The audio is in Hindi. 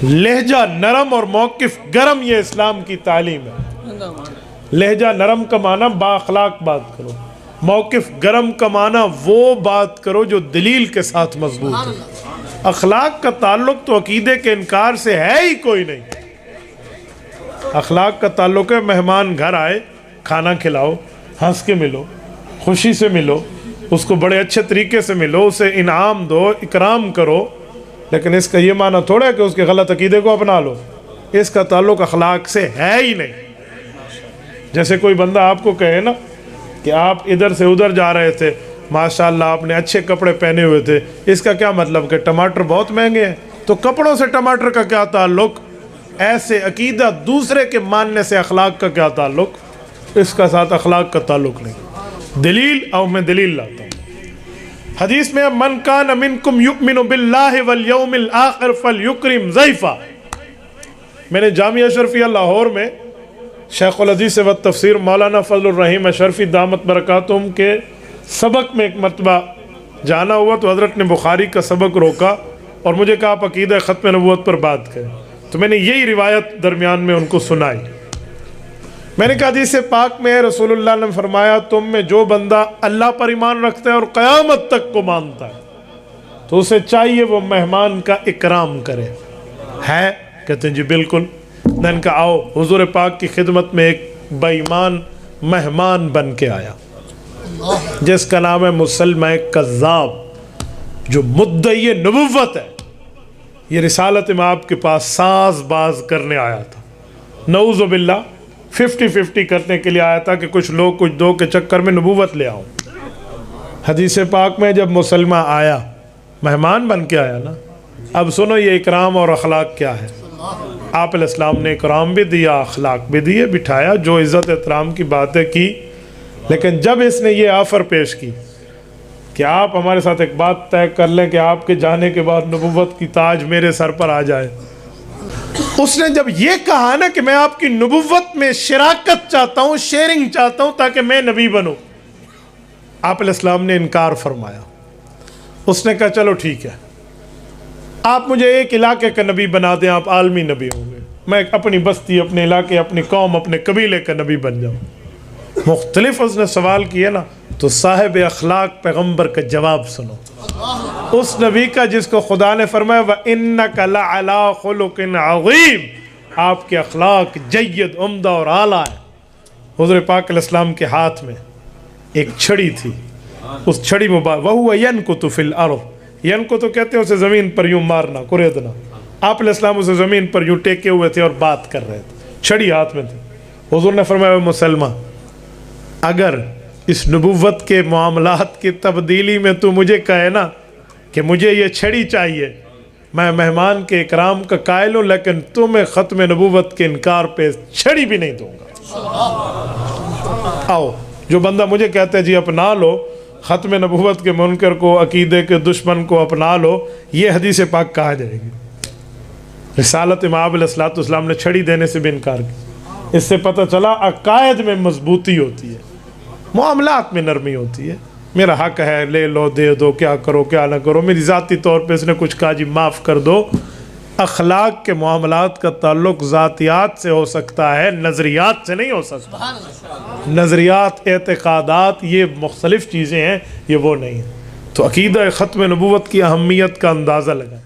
लहजा नरम और मौक़िफ़ गरम, ये इस्लाम की तालीम है। लहजा नरम का माना बाअखलाक बात करो, मौक़िफ़ गरम का माना वो बात करो जो दलील के साथ मजबूत है। अखलाक का ताल्लुक तो अकीदे के इनकार से है ही कोई नहीं। अखलाक का ताल्लुक है मेहमान घर आए, खाना खिलाओ, हंस के मिलो, खुशी से मिलो, उसको बड़े अच्छे तरीके से मिलो, उसे इनाम दो, इकराम करो। लेकिन इसका ये माना थोड़ा है कि उसके गलत अकीदे को अपना लो। इसका ताल्लुक अखलाक से है ही नहीं। जैसे कोई बंदा आपको कहे ना कि आप इधर से उधर जा रहे थे, माशाल्लाह आपने अच्छे कपड़े पहने हुए थे, इसका क्या मतलब कि टमाटर बहुत महंगे हैं? तो कपड़ों से टमाटर का क्या ताल्लुक? ऐसे अकीदा दूसरे के मानने से अखलाक का क्या ताल्लुक? इसका साथ अखलाक का ताल्लुक नहीं। दलील और मैं दलील लाता हूँ। हदीस में मन कान मिनकुम युमिनु बिल्लाहि वल यौमिल आखिर फलयुक्रिम ज़ैफ़ा। मैंने जामिया अशरफिया लाहौर में शेखुल हदीस व तफसीर मौलाना फजलुर रहीम अशरफी दामत बरकातुहुम के सबक में एक मरतबा जाना हुआ तो हज़रत ने बुखारी का सबक रोका और मुझे कहा आप अकीदा ख़त्म नबूवत पर बात करें। तो मैंने यही रिवायत दरमियान में उनको सुनाई। मैंने कहा हदीस पाक में रसूलुल्लाह ने फरमाया तुम में जो बंदा अल्लाह पर ईमान रखता है और क़यामत तक को मानता है तो उसे चाहिए वो मेहमान का इकराम करे। है? कहते हैं जी बिल्कुल। मैंने कहा आओ, हुजूर पाक की खिदमत में एक बेईमान मेहमान बन के आया जिसका नाम है मुसलमा कज़्ज़ाब, जो मुद्दई नबुव्वत है। ये रिसालत में आपके पास साज़बाज करने आया था, नऊज़ु बिल्लाह 50-50 करने के लिए आया था कि कुछ लोग कुछ दो के चक्कर में नबूवत ले आऊँ। हदीस पाक में जब मुसलमा आया, मेहमान बन के आया ना, अब सुनो ये इकराम और अखलाक क्या है। आप अलैहिस्सलाम ने इकराम भी दिया, अखलाक भी दिए, बिठाया, जो इज़्ज़त एहतराम की बातें की। लेकिन जब इसने ये ऑफ़र पेश की कि आप हमारे साथ एक बात तय कर लें कि आपके जाने के बाद नबूवत की ताज मेरे सर पर आ जाए, उसने जब ये कहा ना कि मैं आपकी नबुव्वत में शिराकत चाहता हूँ, शेयरिंग चाहता हूँ ताकि मैं नबी बनूँ, आप अलैहिस्सलाम ने इनकार फरमाया। उसने कहा चलो ठीक है, आप मुझे एक इलाके का नबी बना दें, आप आलमी नबी होंगे, मैं अपनी बस्ती, अपने इलाके, अपनी कौम, अपने कबीले का नबी बन जाऊँ। मुख्तलिफ उसने सवाल किए ना, तो साहिब अखलाक पैगम्बर का जवाब सुनो। उस नबी का जिसको खुदा ने फरमाया व इन्नका लअला खुलुकिन अज़ीम, आपके अखलाक जय्यद, उम्दा और आला है। हुज़ूर पाक अलैहिस्सलाम के हाथ में एक छड़ी थी, उस छड़ी मुबारक वहुवा यनकुतु फिल अर्ज़, यनकुतु कहते हैं उसे ज़मीन पर यूँ मारना, कुरेदना। आप अलैहिस्सलाम उसे ज़मीन पर यूँ टेके हुए थे और बात कर रहे थे, छड़ी हाथ में थी। हुज़ूर ने फरमाया मुसलमान, अगर इस नबुव्वत के मामलात की तब्दीली में तू मुझे कहे ना कि मुझे ये छड़ी चाहिए, मैं मेहमान के इकराम का कायल हूँ, लेकिन तुम्हें ख़त्म नबुव्वत के इनकार पे छड़ी भी नहीं दूंगा। आओ, जो बंदा मुझे कहता है जी अपना लो ख़त्म नबुव्वत के मुनकर को, अकीदे के दुश्मन को अपना लो, ये हदीस पाक कहा जाएगी। रिसालत इमाम अलैहिस्सलाम ने छड़ी देने से भी इनकार किया। इससे पता चला अकायद में मजबूती होती है, मामलात में नरमी होती है। मेरा हक है, ले लो, दे दो, क्या करो क्या ना करो, मेरी ज़ाती तौर पे इसने कुछ कहा जी माफ़ कर दो। अखलाक के मामलात का ताल्लुक ज़ातियात से हो सकता है, नज़रियात से नहीं हो सकता। नज़रियात, एतक़ादात, ये मुख्तलिफ़ चीज़ें हैं, ये वो नहीं है। तो अकीदा ख़त्म नबूवत की अहमियत का अंदाज़ा लगाएं।